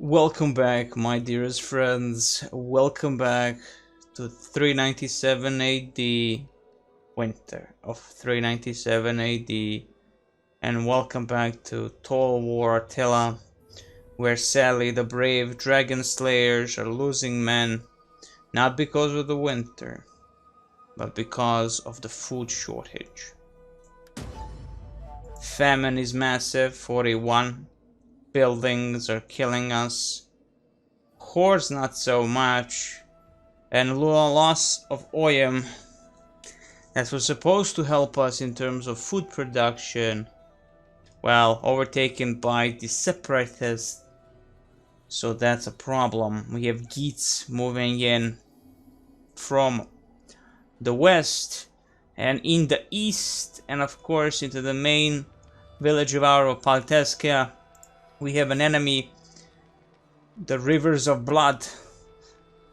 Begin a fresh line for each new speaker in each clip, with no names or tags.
Welcome back, my dearest friends. Welcome back to 397 AD, winter of 397 AD, and welcome back to Total War Attila, where sadly the brave dragon slayers are losing men, not because of the winter, but because of the food shortage. Famine is massive, 41. Buildings are killing us. Hordes not so much. And loss of oil that was supposed to help us in terms of food production, well, overtaken by the separatists. So that's a problem. We have Geats moving in from the west and in the east, and of course into the main village of our Palteskja. We have an enemy, the Rivers of Blood,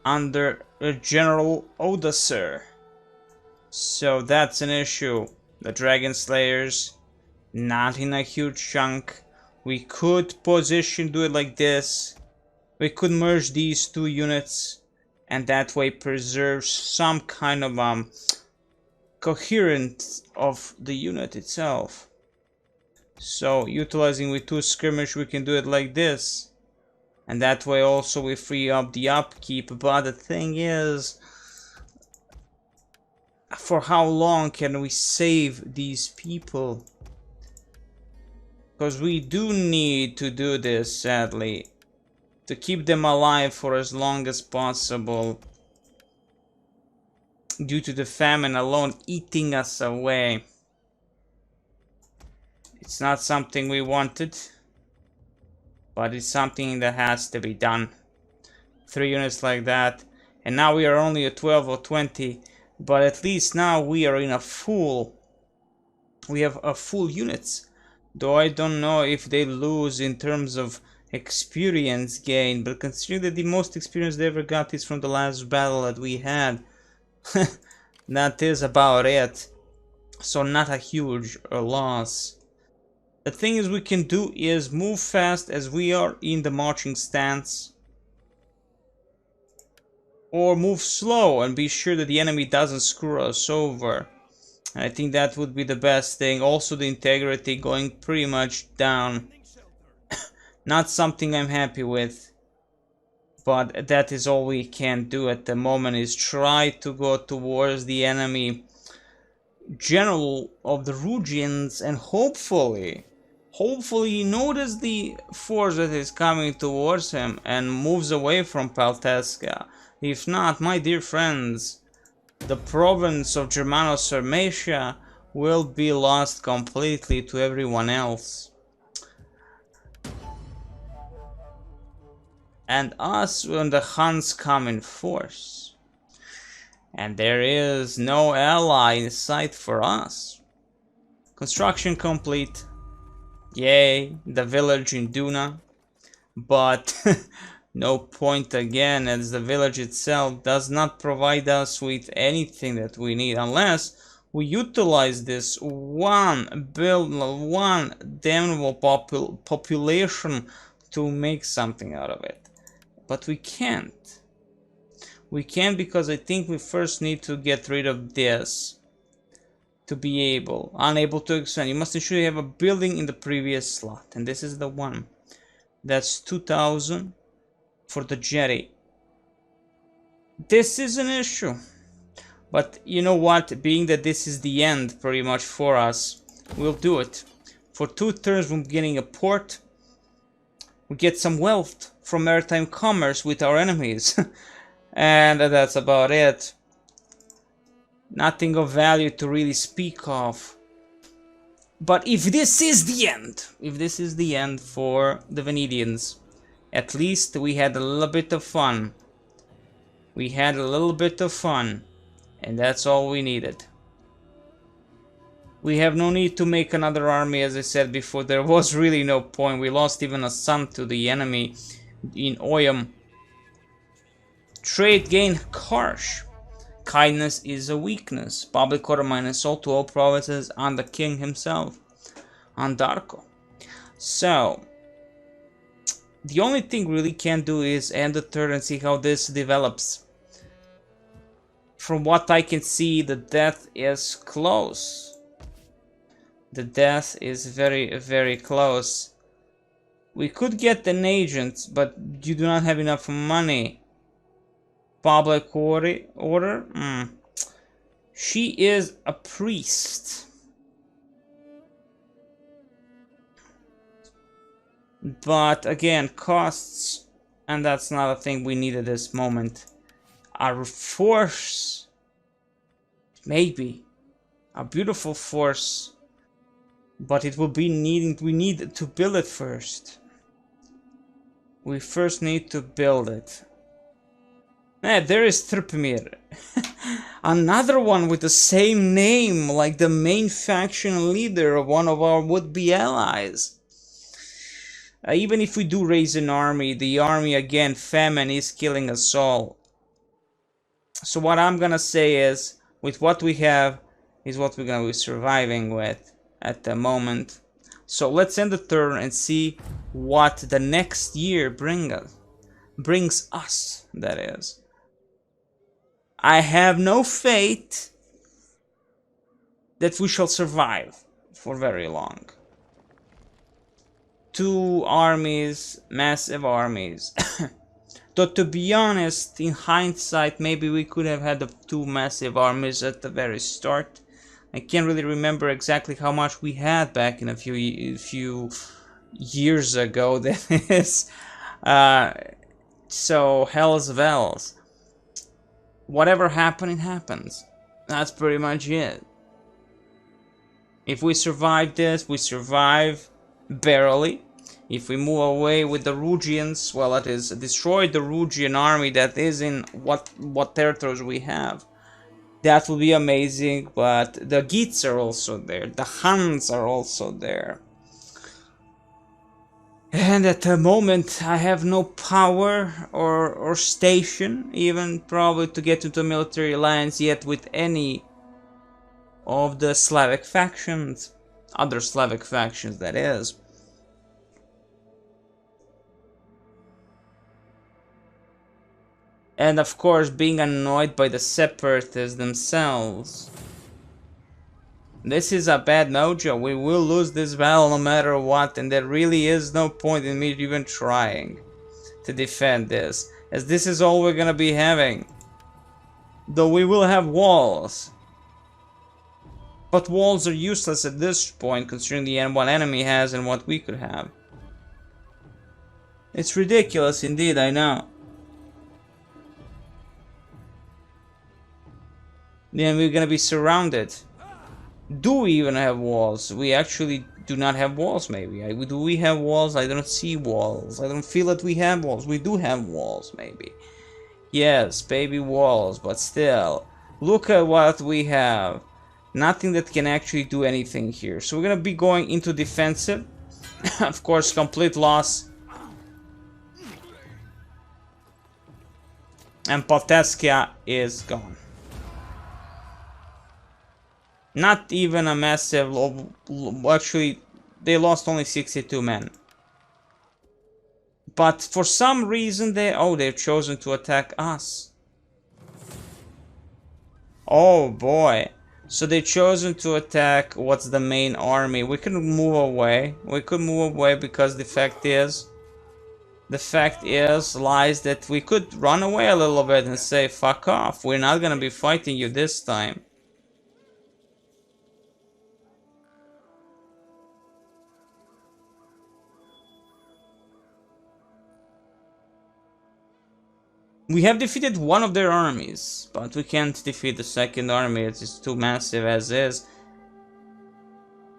under General Odoacer. So that's an issue. The Dragon Slayers, not in a huge chunk. We could do it like this. We could merge these two units and that way preserve some kind of coherence of the unit itself. So utilizing with two skirmish, we can do it like this, and that way also we free up the upkeep. But the thing is, for how long can we save these people? Because we do need to do this, sadly, to keep them alive for as long as possible, due to the famine alone eating us away. It's not something we wanted, but it's something that has to be done. 3 units like that, and now we are only at 12 or 20, but at least now we are in a full, we have a full units. Though I don't know if they lose in terms of experience gain, but considering that the most experience they ever got is from the last battle that we had, that is about it. So not a huge loss. The thing is we can do is move fast as we are in the marching stance, or move slow and be sure that the enemy doesn't screw us over. And I think that would be the best thing. Also the integrity going pretty much down. Not something I'm happy with, but that is all we can do at the moment, is try to go towards the enemy general of the Rugians, and hopefully he notices the force that is coming towards him and moves away from Palteskja. If not, my dear friends, the province of Germano-Sarmatia will be lost completely to everyone else. And us when the Huns come in force. And there is no ally in sight for us. Construction complete. Yay, the village in Duna. But no point again, as the village itself does not provide us with anything that we need, unless we utilize this one damnable population to make something out of it. But we can't. We can't, because I think we first need to get rid of this to be unable to expand. You must ensure you have a building in the previous slot, and this is the one. That's 2000 for the jetty. This is an issue, but you know what, being that this is the end pretty much for us, we'll do it. For 2 turns we're getting a port. We get some wealth from maritime commerce with our enemies. And that's about it. Nothing of value to really speak of. But if this is the end for the Venedians, at least we had a little bit of fun. We had a little bit of fun, and that's all we needed. We have no need to make another army, as I said before. There was really no point. We lost even a son to the enemy in Oyam. Trade gain harsh. Kindness is a weakness. Public order minus all to all provinces and the king himself, on Darko. So The only thing really can do is end the turn and see how this develops. From what I can see, the death is close. The death is very, very close. We could get an agent, but you do not have enough money. Public order? She is a priest. But again, costs, and that's not a thing we need at this moment. Our force, maybe. A beautiful force. But it will be needing, we need to build it first. We first need to build it. There is Tripmir. Another one with the same name, like the main faction leader of one of our would-be allies. Even if we do raise an army, the army again, famine is killing us all. So what I'm gonna say is, with what we have, is what we're gonna be surviving with at the moment. So let's end the turn and see what the next year brings us, that is. I have no faith that we shall survive for very long. 2 armies, massive armies. Though to be honest, in hindsight, maybe we could have had the 2 massive armies at the very start. I can't really remember exactly how much we had back in a few years ago, that is. So, hell's bells. Whatever happened, it happens. That's pretty much it. If we survive this, we survive barely. If we move away with the Rugians, well, that is, destroy the Rugian army that is in what territories we have. That will be amazing, but the Geats are also there, the Huns are also there. And at the moment I have no power or station, even probably to get into a military alliance yet with any of the Slavic factions, other Slavic factions that is. And of course being annoyed by the separatists themselves. This is a bad mojo. We will lose this battle no matter what, and there really is no point in me even trying to defend this, as this is all we're gonna be having. Though we will have walls. But walls are useless at this point, considering what enemy has and what we could have. It's ridiculous indeed, I know. Then we're gonna be surrounded. Do we even have walls? We actually do not have walls, maybe. Do we have walls? I don't see walls. I don't feel that we have walls. We do have walls, maybe. Yes, baby walls, but still. Look at what we have. Nothing that can actually do anything here. So we're gonna be going into defensive. Of course, complete loss. And Palteskja is gone. Not even a massive, actually, they lost only 62 men. But for some reason they've chosen to attack us. Oh boy. So they've chosen to attack what's the main army. We can move away. We could move away because the fact lies that we could run away a little bit and say, fuck off. We're not gonna be fighting you this time. We have defeated one of their armies, but we can't defeat the second army. It's too massive as is.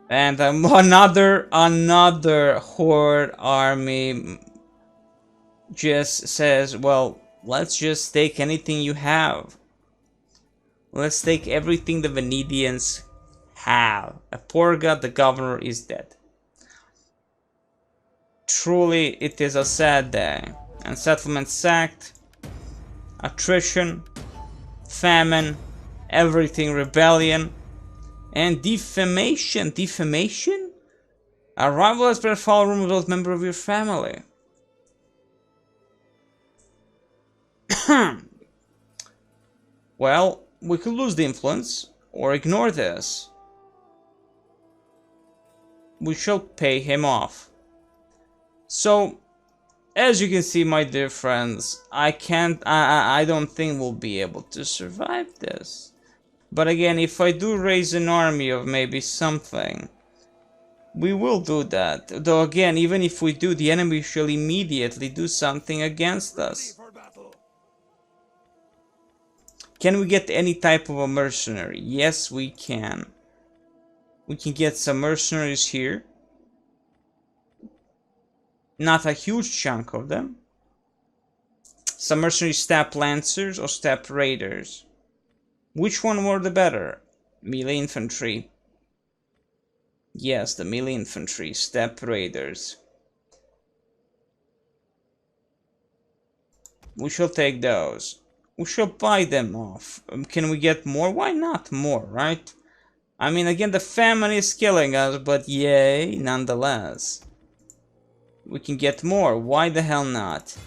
And another horde army just says, well, let's just take anything you have. Let's take everything the Venedians have. Porga, the governor, is dead. Truly, it is a sad day. And settlement sacked. Attrition, famine, everything, rebellion, and defamation. Defamation? Arrival as per foul rumors of member of your family. Well, we could lose the influence, or ignore this. We shall pay him off. So, as you can see, my dear friends, I don't think we'll be able to survive this. But again, if I do raise an army of maybe something, we will do that. Though again, even if we do, the enemy shall immediately do something against us. Can we get any type of a mercenary? Yes, we can. We can get some mercenaries here. Not a huge chunk of them. Some mercenary steppe lancers or steppe raiders. Which one were the better? Melee infantry. Yes, the melee infantry, steppe raiders. We shall take those. We shall buy them off. Can we get more? Why not more, right? I mean, again, the famine is killing us, but yay, nonetheless. We can get more. Why the hell not?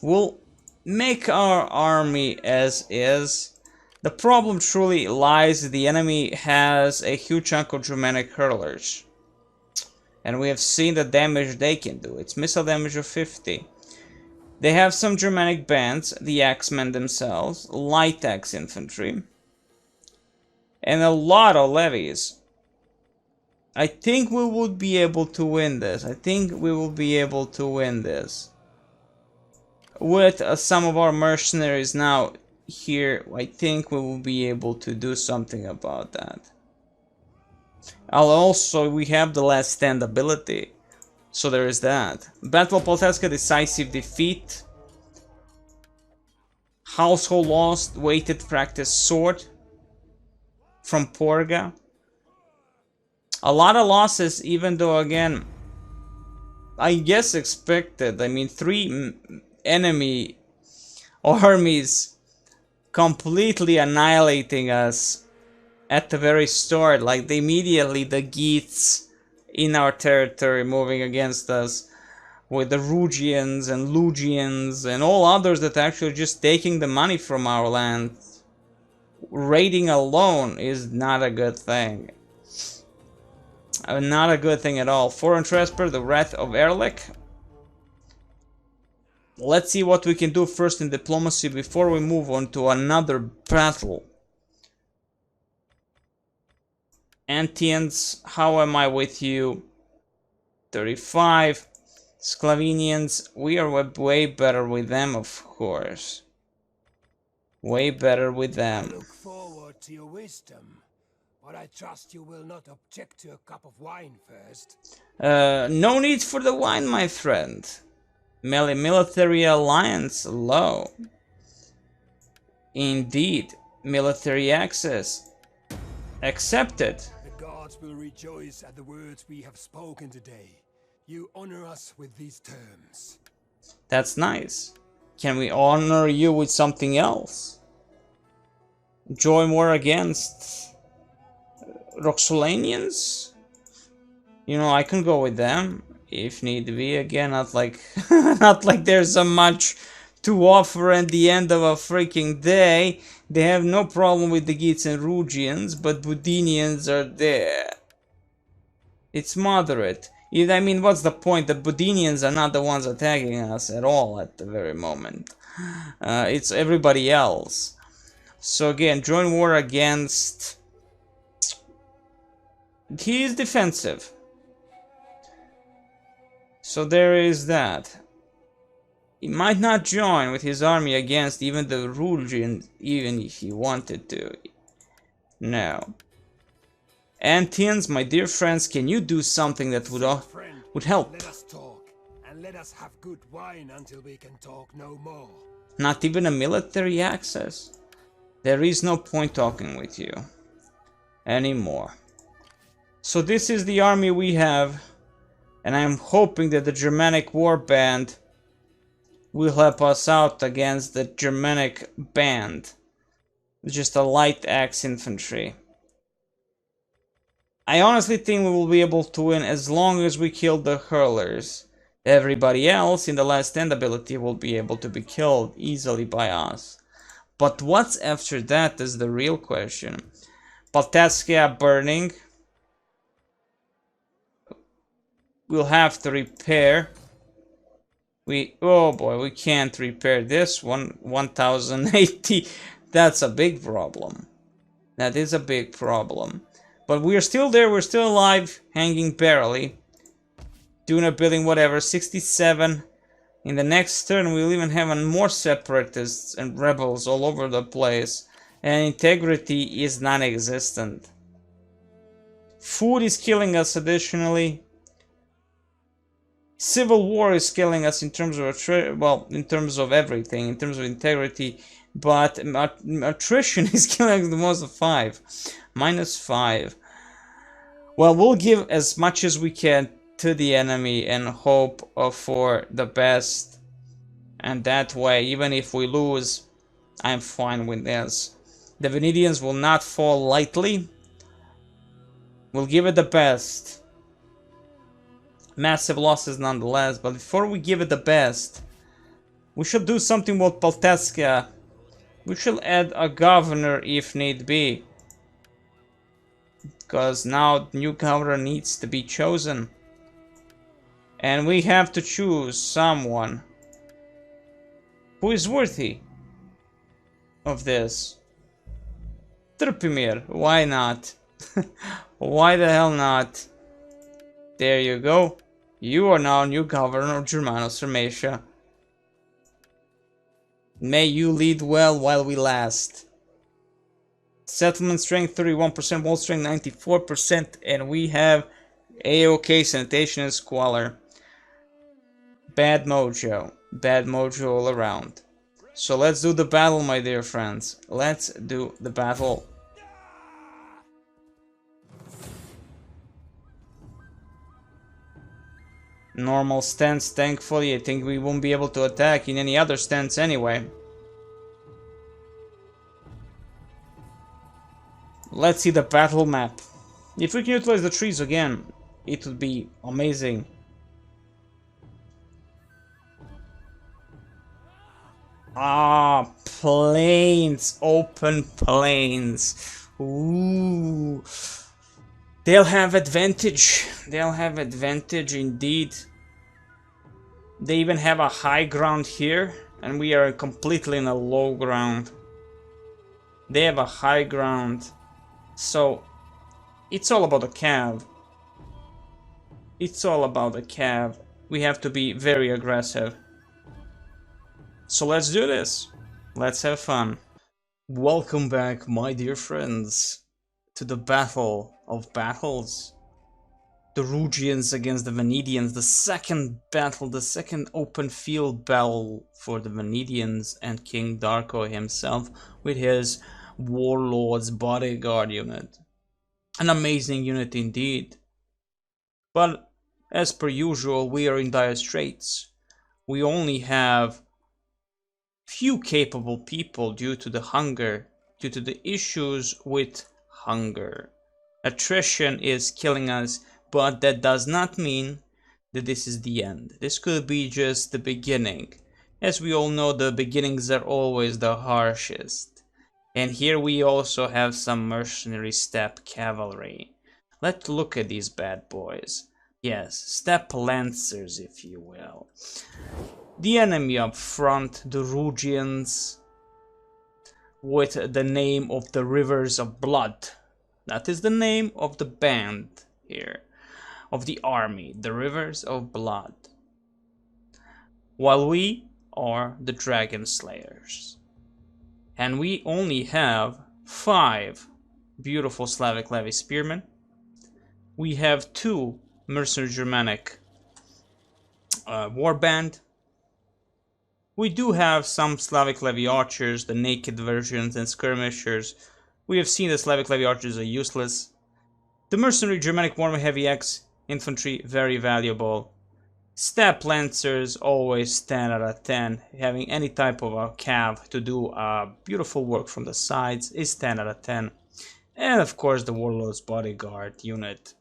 We'll make our army as is. The problem truly lies the enemy has a huge chunk of Germanic hurlers. And we have seen the damage they can do. It's missile damage of 50. They have some Germanic bands, the Axemen themselves, light axe infantry, and a lot of levies. I think we would be able to win this. I think we will be able to win this. With some of our mercenaries now here, I think we will be able to do something about that. Also, we have the last stand ability. So there is that. Battle of Palteskja, decisive defeat. Household lost, weighted practice sword from Porga. A lot of losses, even though again, I guess expected. I mean, 3 enemy armies completely annihilating us at the very start. Like immediately the Geats in our territory moving against us with the Rugians and Lugians and all others that are actually just taking the money from our land. Raiding alone is not a good thing. Not a good thing at all. Foreign Trespasser, the Wrath of Erlich. Let's see what we can do first in diplomacy before we move on to another battle. Antians, how am I with you? 35. Sclavinians, we are way better with them, of course. Way better with them.
I look forward to your wisdom, but I trust you will not object to a cup of wine first.
No need for the wine, my friend. Military alliance low. Indeed, military access accepted.
The gods will rejoice at the words we have spoken today. You honor us with these terms.
That's nice. Can we honor you with something else? Join war against Roxolanians? You know, I can go with them if need be. Again, not like not like there's so much to offer at the end of a freaking day. They have no problem with the Geats and Rugians, but Venedians are there. It's moderate. I mean, what's the point? The Venedians are not the ones attacking us at all at the very moment. It's everybody else. So again, join war against... He is defensive. So there is that. He might not join with his army against even the Rugians, even if he wanted to. No. Antians, my dear friends, can you do something that would help?
Let us talk, and let us have good wine until we can talk no more.
Not even a military access? There is no point talking with you anymore. So this is the army we have, and I'm hoping that the Germanic war band will help us out against the Germanic band. Just a light axe infantry. I honestly think we will be able to win as long as we kill the hurlers. Everybody else in the last stand ability will be able to be killed easily by us. But what's after that is the real question. Palteskja burning. We'll have to repair. Oh boy, we can't repair this one. 1080. That's a big problem. That is a big problem. But we're still there, we're still alive, hanging barely. Doing a building, whatever. 67. In the next turn, we'll even have more separatists and rebels all over the place. And integrity is non-existent. Food is killing us additionally. Civil war is killing us in terms of in terms of everything, in terms of integrity. But attrition is killing us the most of 5. -5. Well, we'll give as much as we can to the enemy and hope for the best. And that way, even if we lose, I'm fine with this. The Venedians will not fall lightly. We'll give it the best. Massive losses nonetheless, but before we give it the best, we should do something with Palteskja. We should add a governor if need be. Because now new governor needs to be chosen. And we have to choose someone who is worthy of this. Trpimir, why not? Why the hell not? There you go. You are now new governor of Germanos Sarmatia. May you lead well while we last. Settlement strength 31%, wall strength 94%, and we have AOK sanitation and squalor. Bad mojo all around. So let's do the battle, my dear friends. Let's do the battle. Normal stance, thankfully. I think we won't be able to attack in any other stance anyway. Let's see the battle map. If we can utilize the trees again, it would be amazing. Ah, plains, open plains. Ooh. They'll have advantage. They'll have advantage indeed. They even have a high ground here, and we are completely in a low ground. They have a high ground. So, it's all about the cav. It's all about the cav. We have to be very aggressive. So let's do this. Let's have fun. Welcome back, my dear friends, to the battle of battles. The Rugians against the Venedians, the second battle, the second open field battle for the Venedians and King Darko himself with his Warlord's bodyguard unit. An amazing unit indeed. But as per usual, we are in dire straits. We only have few capable people due to the hunger, due to the issues with hunger. Attrition is killing us, but that does not mean that this is the end. This could be just the beginning. As we all know, the beginnings are always the harshest. And here we also have some mercenary steppe cavalry. Let's look at these bad boys. Yes, steppe lancers, if you will. The enemy up front, the Rugians, with the name of the Rivers of Blood. That is the name of the band here, of the army, the Rivers of Blood. While we are the Dragon Slayers. And we only have 5 beautiful Slavic Levy Spearmen. We have 2 Mercenary Germanic Warband. We do have some Slavic Levy Archers, the naked versions and skirmishers. We have seen the Slavic Levy Archers are useless. The Mercenary Germanic Warm Heavy Axe Infantry, very valuable. Steppe Lancers, always 10 out of 10. Having any type of a cav to do beautiful work from the sides is 10 out of 10. And of course the Warlord's Bodyguard unit.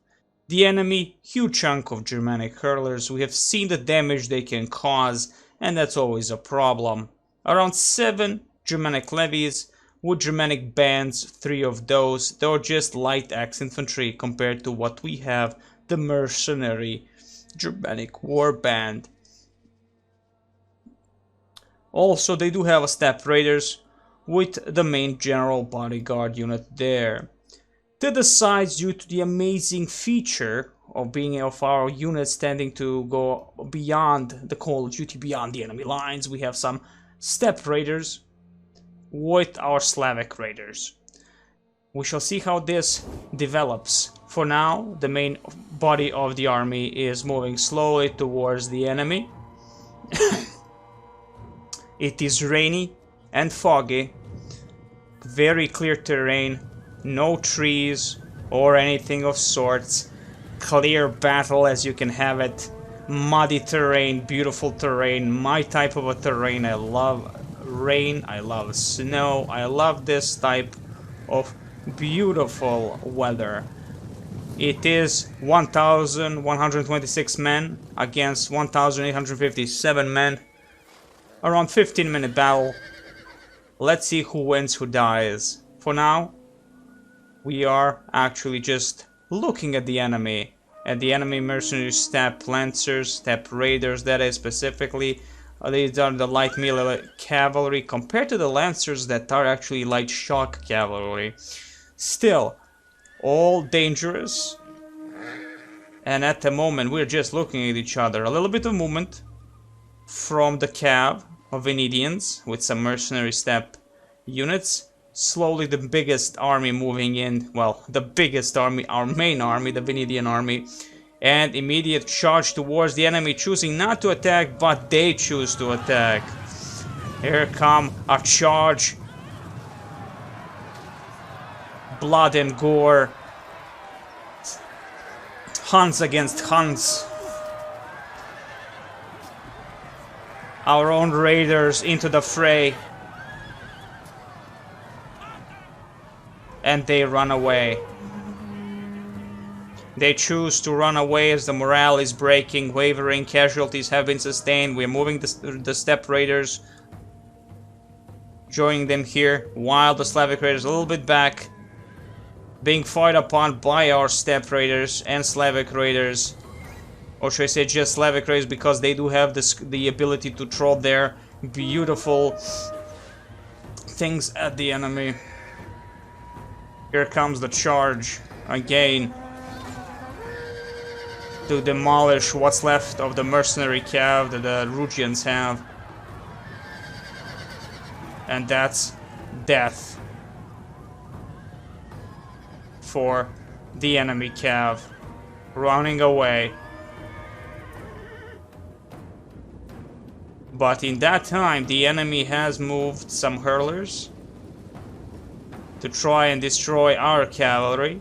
The enemy, huge chunk of Germanic hurlers. We have seen the damage they can cause, and that's always a problem. Around 7 Germanic levies with Germanic bands, 3 of those. They're just light axe infantry compared to what we have, the mercenary Germanic war band. Also, they do have a steppe raiders with the main general bodyguard unit there. To the sides, due to the amazing feature of being of our units tending to go beyond the Call of Duty, beyond the enemy lines, we have some steppe raiders with our Slavic raiders. We shall see how this develops. For now, the main body of the army is moving slowly towards the enemy. It is rainy and foggy, very clear terrain, no trees or anything of sorts, clear battle as you can have it, muddy terrain, beautiful terrain, my type of a terrain. I love rain, I love snow, I love this type of beautiful weather. It is 1,126 men against 1,857 men. Around 15-minute battle. Let's see who wins, who dies. For now, we are actually just looking at the enemy mercenary steppe lancers, steppe raiders, that is specifically. These are the light melee cavalry compared to the lancers that are actually light shock cavalry. Still, all dangerous. And at the moment, we're just looking at each other. A little bit of movement from the cav of Venedians with some mercenary steppe units. Slowly the biggest army moving in, well, the biggest army, our main army, the Venedian army, and immediate charge towards the enemy, choosing not to attack, but they choose to attack. Here come a charge. Blood and gore. Huns against Huns. Our own raiders into the fray. And they run away. They choose to run away as the morale is breaking, wavering, casualties have been sustained. We're moving the steppe raiders, joining them here, while the Slavic raiders a little bit back, being fired upon by our steppe raiders and Slavic raiders. Or should I say just Slavic raiders, because they do have the ability to throw their beautiful things at the enemy. Here comes the charge again to demolish what's left of the mercenary cav that the Rugians have. And that's death for the enemy cav, running away. But in that time, the enemy has moved some hurlers to try and destroy our cavalry,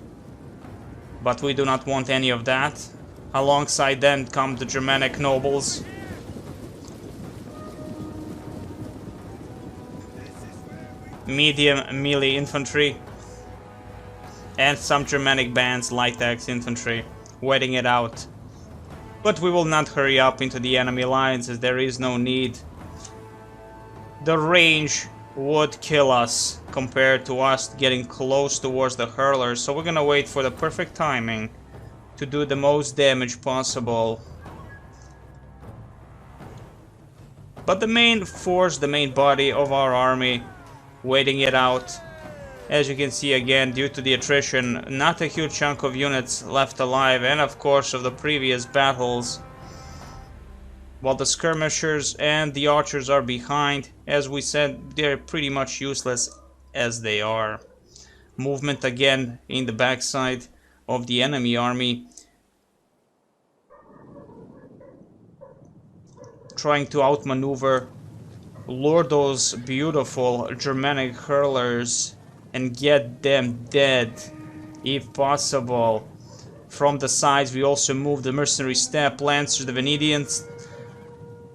but we do not want any of that. Alongside them come the Germanic nobles. Medium melee infantry. And some Germanic bands, light axe infantry, waiting it out. But we will not hurry up into the enemy lines, as there is no need. The range would kill us compared to us getting close towards the hurlers, so we're gonna wait for the perfect timing to do the most damage possible. But the main force, the main body of our army, waiting it out. As you can see again, due to the attrition, not a huge chunk of units left alive, and of course of the previous battles. While the skirmishers and the archers are behind, as we said, they're pretty much useless as they are. Movement again in the backside of the enemy army, trying to outmaneuver, lure those beautiful Germanic hurlers and get them dead if possible. From the sides we also move the mercenary steppe lancers. The Venedians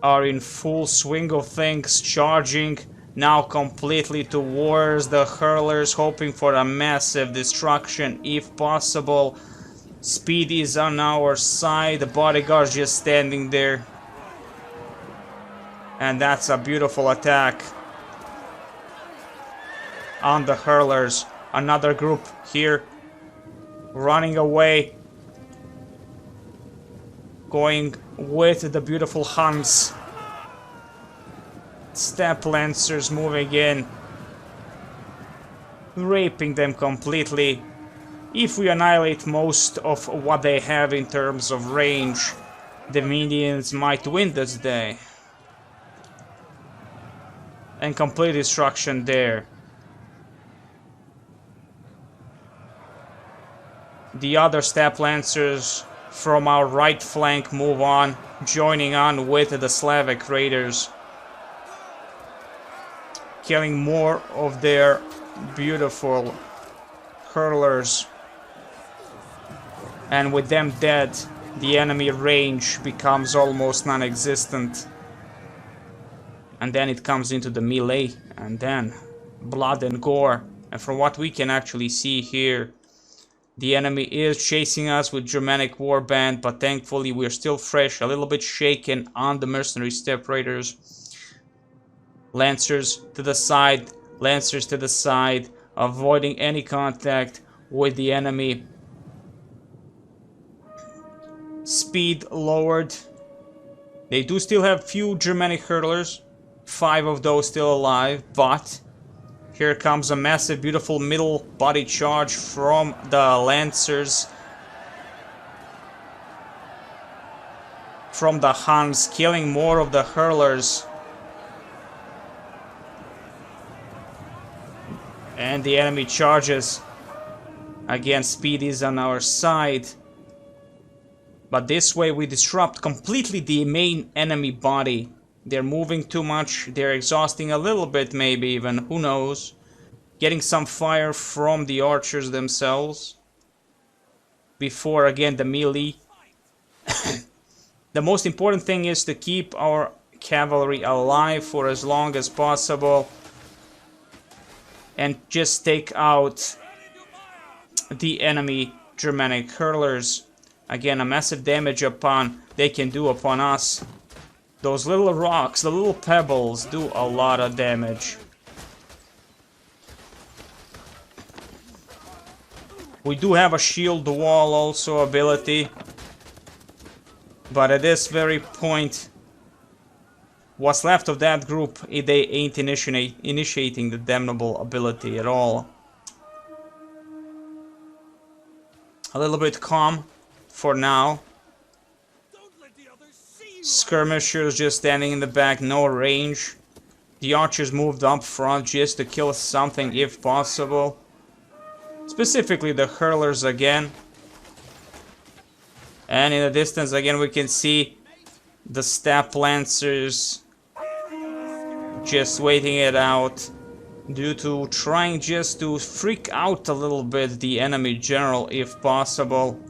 are in full swing of things, charging now completely towards the hurlers, hoping for a massive destruction if possible. Speed is on our side, the bodyguard's just standing there. And that's a beautiful attack on the hurlers. Another group here running away, going with the beautiful Huns. Step Lancers moving in, raping them completely. If we annihilate most of what they have in terms of range, the Venedians might win this day. And complete destruction there. The other Step Lancers from our right flank move on, joining on with the Slavic raiders, killing more of their beautiful hurlers. And with them dead, the enemy range becomes almost non-existent. And then it comes into the melee, and then blood and gore. And from what we can actually see here, the enemy is chasing us with Germanic warband, but thankfully we're still fresh, a little bit shaken on the mercenary step raiders. Lancers to the side, Lancers to the side, avoiding any contact with the enemy. Speed lowered. They do still have few Germanic hurlers, 5 of those still alive, but here comes a massive, beautiful middle body charge from the Lancers. From the Huns, killing more of the hurlers. And the enemy charges. Again, speed is on our side. But this way we disrupt completely the main enemy body. They're moving too much, they're exhausting a little bit maybe even, who knows. Getting some fire from the archers themselves. Before again the melee. The most important thing is to keep our cavalry alive for as long as possible. And just take out the enemy Germanic hurlers. Again, a massive damage they can do upon us. Those little rocks, the little pebbles, do a lot of damage. We do have a shield wall also ability. But at this very point, what's left of that group, they ain't initiating the damnable ability at all. A little bit calm for now. Skirmishers just standing in the back, no range. The archers moved up front just to kill something if possible. Specifically the hurlers again. And in the distance again we can see the Step Lancers just waiting it out. Due to trying just to freak out a little bit the enemy general if possible.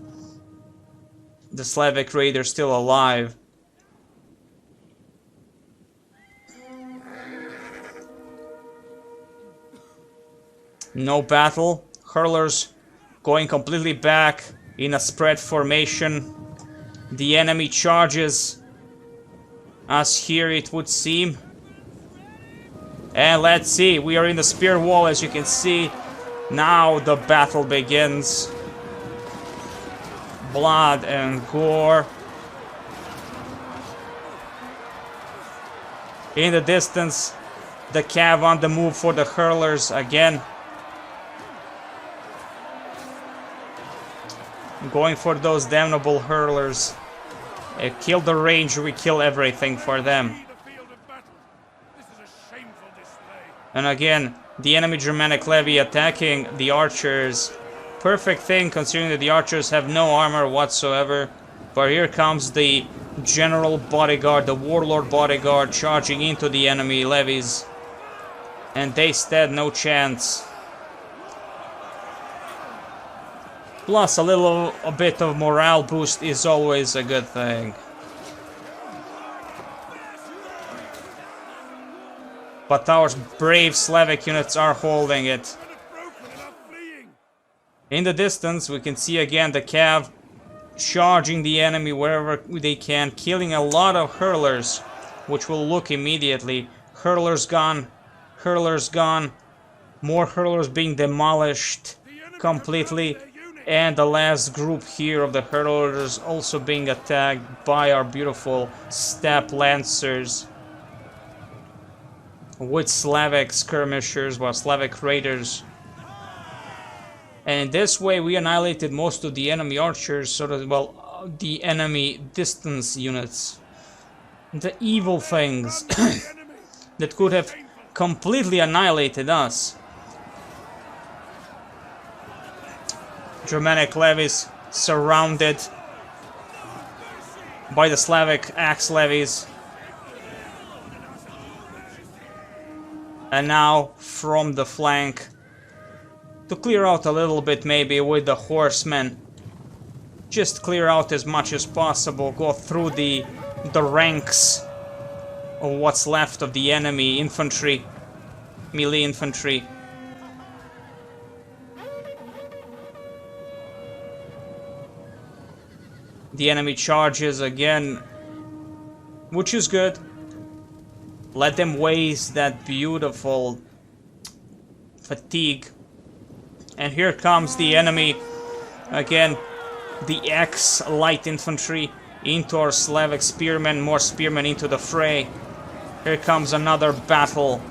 The Slavic raider still alive. No battle. Hurlers going completely back in a spread formation. The enemy charges us here, it would seem. And let's see, we are in the spear wall, as you can see. Now the battle begins. Blood and gore. In the distance, the cav on the move for the hurlers again. Going for those damnable hurlers. Kill the range, we kill everything for them. And again, the enemy Germanic levy attacking the archers. Perfect thing considering that the archers have no armor whatsoever. But here comes the general bodyguard, the warlord bodyguard charging into the enemy levies. And they stand no chance. Plus a bit of morale boost is always a good thing. But our brave Slavic units are holding it. In the distance we can see again the cav charging the enemy wherever they can, killing a lot of hurlers, which will look immediately. Hurlers gone, hurlers gone, more hurlers being demolished completely, and the last group here of the hurlers also being attacked by our beautiful steppe lancers with Slavic skirmishers, well, Slavic raiders. And in this way we annihilated most of the enemy archers, sort of, well, the enemy distance units. The evil things that could have completely annihilated us. Germanic levies surrounded by the Slavic axe levies. And now from the flank, to clear out a little bit maybe with the horsemen, just clear out as much as possible, go through the ranks of what's left of the enemy infantry, melee infantry. The enemy charges again, which is good. Let them waste that beautiful fatigue. And here comes the enemy again, the X light infantry into our Slavic spearmen, more spearmen into the fray. Here comes another battle.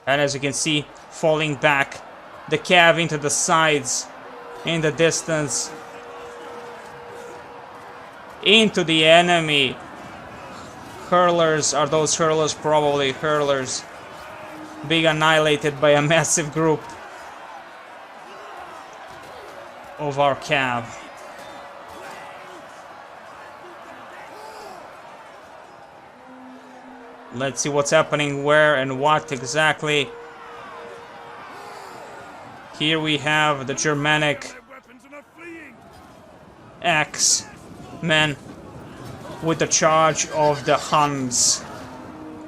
And as you can see, falling back, the cav into the sides, in the distance, into the enemy. Hurlers, are those hurlers? Probably hurlers. Being annihilated by a massive group of our cav. Let's see what's happening where and what exactly. Here we have the Germanic axe men with the charge of the Huns,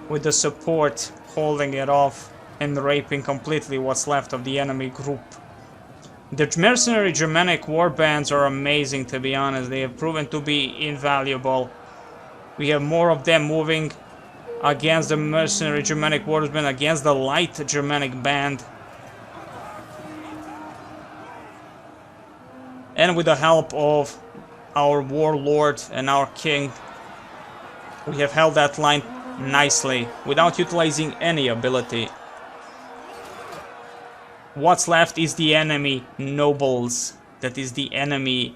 with the support holding it off and raping completely what's left of the enemy group. The mercenary Germanic war bands are amazing, to be honest. They have proven to be invaluable. We have more of them moving against the mercenary Germanic warsmen, against the light Germanic band. And with the help of our warlord and our king, we have held that line nicely, without utilizing any ability. What's left is the enemy nobles, that is the enemy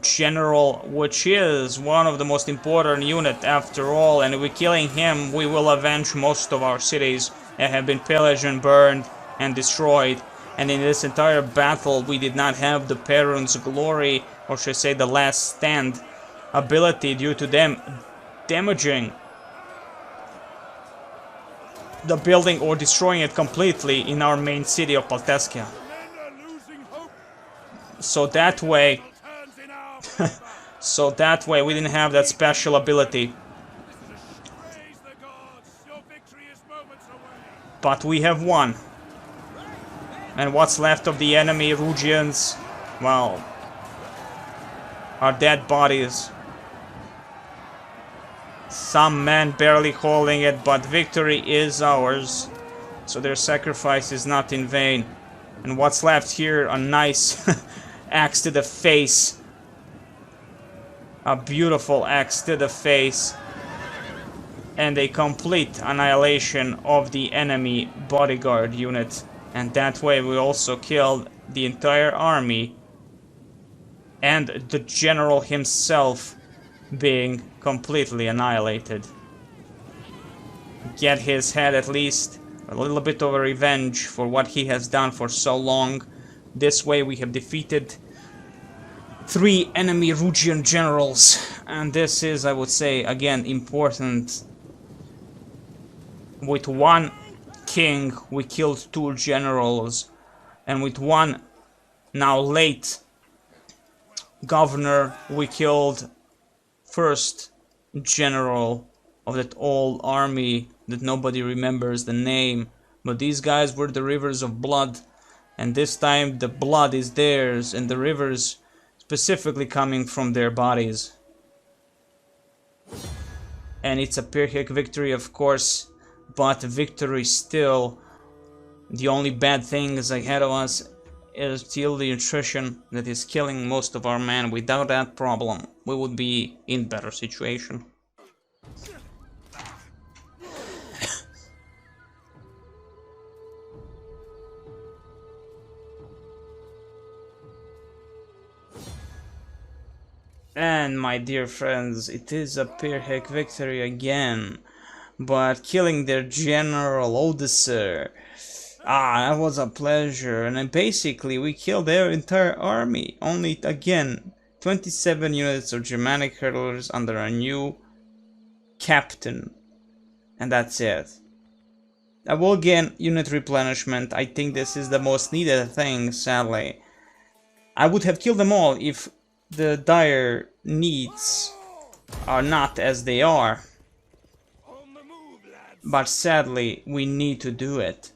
general, which is one of the most important unit after all, and with killing him we will avenge most of our cities that have been pillaged and burned and destroyed. And in this entire battle we did not have the Perun's glory, or should I say the last stand ability, due to them damaging the building or destroying it completely in our main city of Palteskja. So that way we didn't have that special ability. But we have won. And what's left of the enemy Rugians, well, are dead bodies. Some men barely holding it, but victory is ours. So their sacrifice is not in vain. And what's left here, a nice axe to the face. A beautiful axe to the face. And a complete annihilation of the enemy bodyguard unit. And that way we also killed the entire army. And the general himself being completely annihilated. Get his head at least, a little bit of a revenge for what he has done for so long. This way we have defeated 3 enemy Rugian generals, and this is, I would say, again important. With 1 king we killed 2 generals, and with 1 now late governor we killed first general of that old army that nobody remembers the name. But these guys were the rivers of blood, and this time the blood is theirs, and the rivers specifically coming from their bodies. And it's a Pirhek victory, of course, but victory still. The only bad thing is ahead of us is still the attrition that is killing most of our men. Without that problem, we would be in better situation. And my dear friends, it is a Pirhek victory again, but killing their general Odoacer. That was a pleasure, and then basically we killed their entire army. Only, again, 27 units of Germanic hurlers under a new captain. And that's it. I will gain unit replenishment. I think this is the most needed thing, sadly. I would have killed them all if the dire needs are not as they are. But sadly, we need to do it.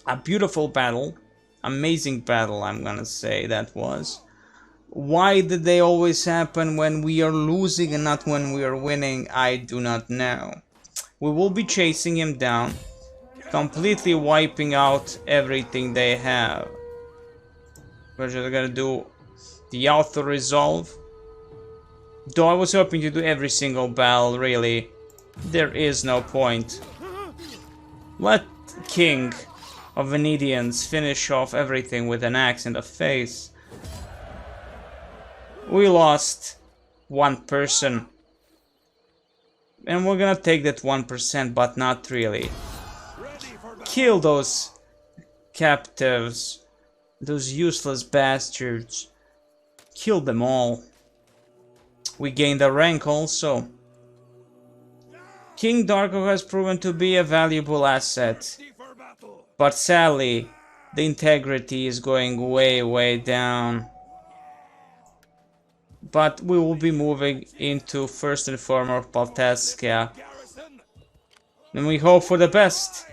A beautiful battle, amazing battle, I'm gonna say that was. Why did they always happen when we are losing and not when we are winning? I do not know. We will be chasing him down, completely wiping out everything they have. We're just gonna do the auto resolve. Though I was hoping to do every single battle, really. There is no point. Let King of Venedians finish off everything with an axe in the face. We lost one person. And we're gonna take that 1%, but not really. Kill those captives. Those useless bastards. Kill them all. We gained a rank also. King Darko has proven to be a valuable asset. But sadly, the integrity is going way down. But we will be moving into first and foremost Palteskja. And we hope for the best,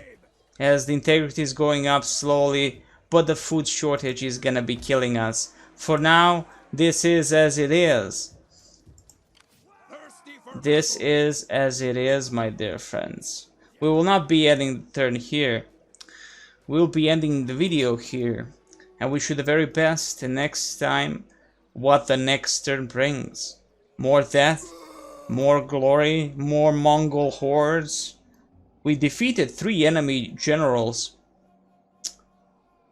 as the integrity is going up slowly, but the food shortage is gonna be killing us. For now, this is as it is. This is as it is, my dear friends. We will not be ending the turn here. We'll be ending the video here. And wish you the very best, and next time, what the next turn brings. More death, more glory, more Mongol hordes. We defeated 3 enemy generals.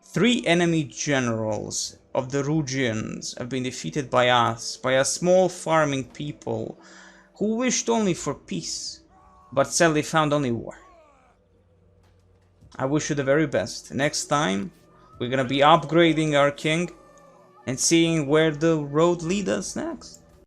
3 enemy generals of the Rugians have been defeated by us, by a small farming people who wished only for peace, but sadly found only war. I wish you the very best. Next time, we're gonna be upgrading our king and seeing where the road leads us next.